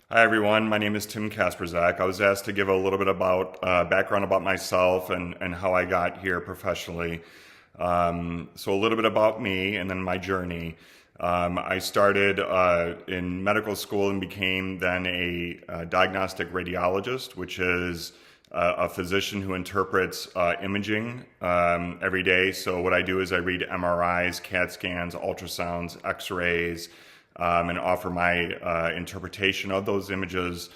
Hi everyone, my name is Tim Kasprzak. I was asked to give a little bit about background about myself and how I got here professionally. So a little bit about me and then my journey. I started in medical school and became then a diagnostic radiologist, which is a physician who interprets imaging every day. So what I do is I read MRIs, CAT scans, ultrasounds, X-rays, and offer my interpretation of those images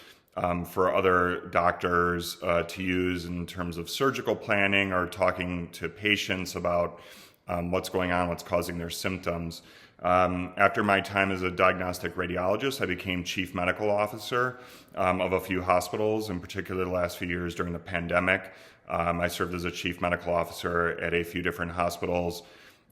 for other doctors to use in terms of surgical planning or talking to patients about what's going on, what's causing their symptoms. After my time as a diagnostic radiologist, I became chief medical officer of a few hospitals, in particular the last few years during the pandemic. I served as a chief medical officer at a few different hospitals.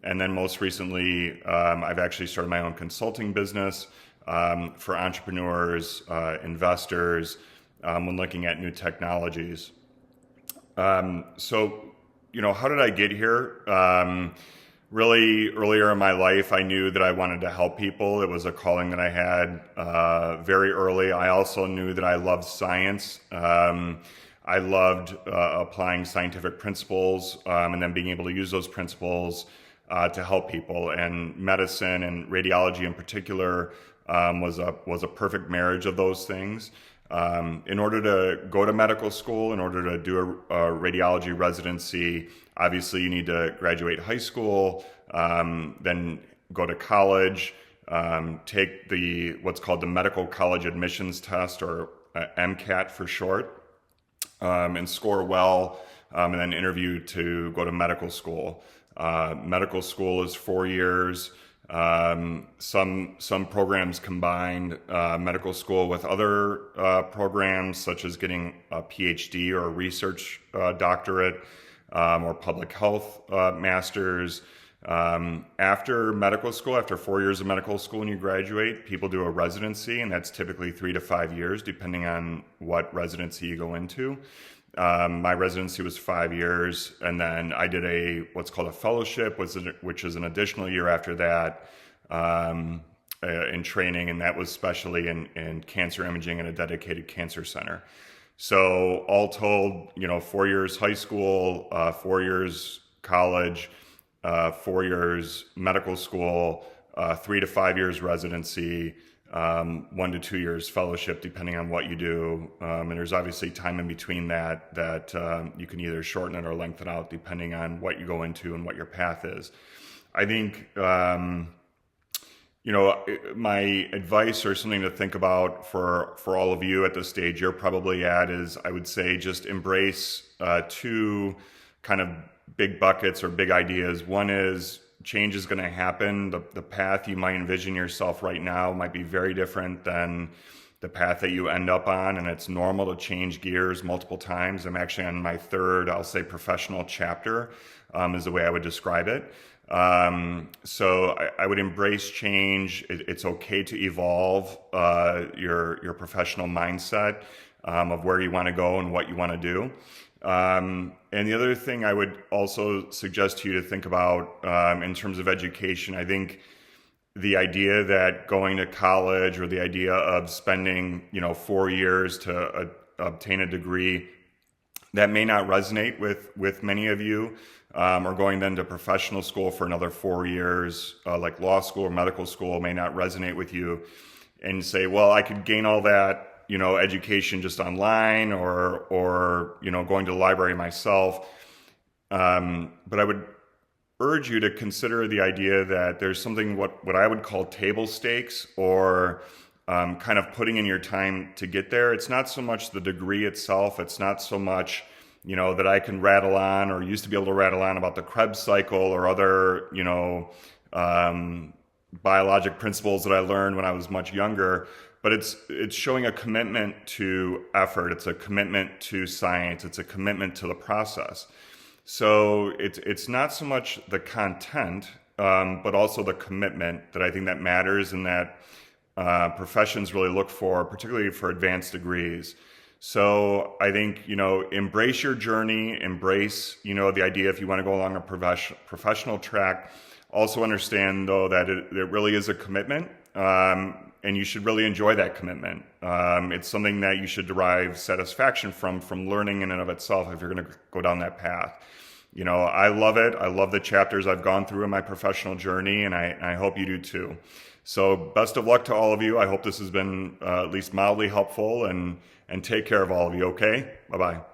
And then most recently, I've actually started my own consulting business for entrepreneurs, investors, when looking at new technologies. How did I get here? Really earlier in my life, I knew that I wanted to help people. It was a calling that I had very early. I also knew that I loved science. I loved applying scientific principles and then being able to use those principles to help people. And medicine and radiology in particular was a perfect marriage of those things. In order to go to medical school, in order to do a radiology residency, obviously you need to graduate high school, then go to college, take what's called the medical college admissions test, or MCAT for short, and score well, and then interview to go to medical school. Medical school is 4 years. Some programs combined medical school with other programs, such as getting a PhD or a research doctorate, or public health masters. After medical school, after 4 years of medical school, when you graduate, people do a residency, and that's typically 3 to 5 years, depending on what residency you go into. My residency was 5 years, and then I did what's called a fellowship, which is an additional year after that in training, and that was specially in cancer imaging in a dedicated cancer center. So all told, 4 years high school, 4 years college, 4 years medical school, 3 to 5 years residency, 1 to 2 years fellowship, depending on what you do. And there's obviously time in between that you can either shorten it or lengthen out depending on what you go into and what your path is. I think, my advice or something to think about for all of you at the stage you're probably at is, I would say, just embrace two kind of big buckets or big ideas. One is change is going to happen. The path you might envision yourself right now might be very different than the path that you end up on, and it's normal to change gears multiple times. I'm actually on my third, I'll say, professional chapter, is the way I would describe it. So I would embrace change. It's okay to evolve your professional mindset of where you want to go and what you want to do. And the other thing I would also suggest to you to think about in terms of education, I think the idea that going to college, or the idea of spending 4 years to obtain a degree, that may not resonate with many of you, or going then to professional school for another 4 years, like law school or medical school, may not resonate with you, and say, well, I could gain all that education just online, or going to the library myself. But I would urge you to consider the idea that there's something what I would call table stakes, or kind of putting in your time to get there. It's not so much the degree itself. It's not so much that I can rattle on, or used to be able to rattle on, about the Krebs cycle or other biologic principles that I learned when I was much younger. But it's showing a commitment to effort. It's a commitment to science. It's a commitment to the process. So it's not so much the content, but also the commitment that I think that matters, and that professions really look for, particularly for advanced degrees. So I think, embrace your journey, embrace, the idea if you want to go along a professional track. Also understand, though, that it really is a commitment. and you should really enjoy that commitment. It's something that you should derive satisfaction from learning in and of itself if you're going to go down that path. You know, I love it. I love the chapters I've gone through in my professional journey, and I hope you do too. So best of luck to all of you. I hope this has been at least mildly helpful, and take care of all of you, okay? Bye-bye.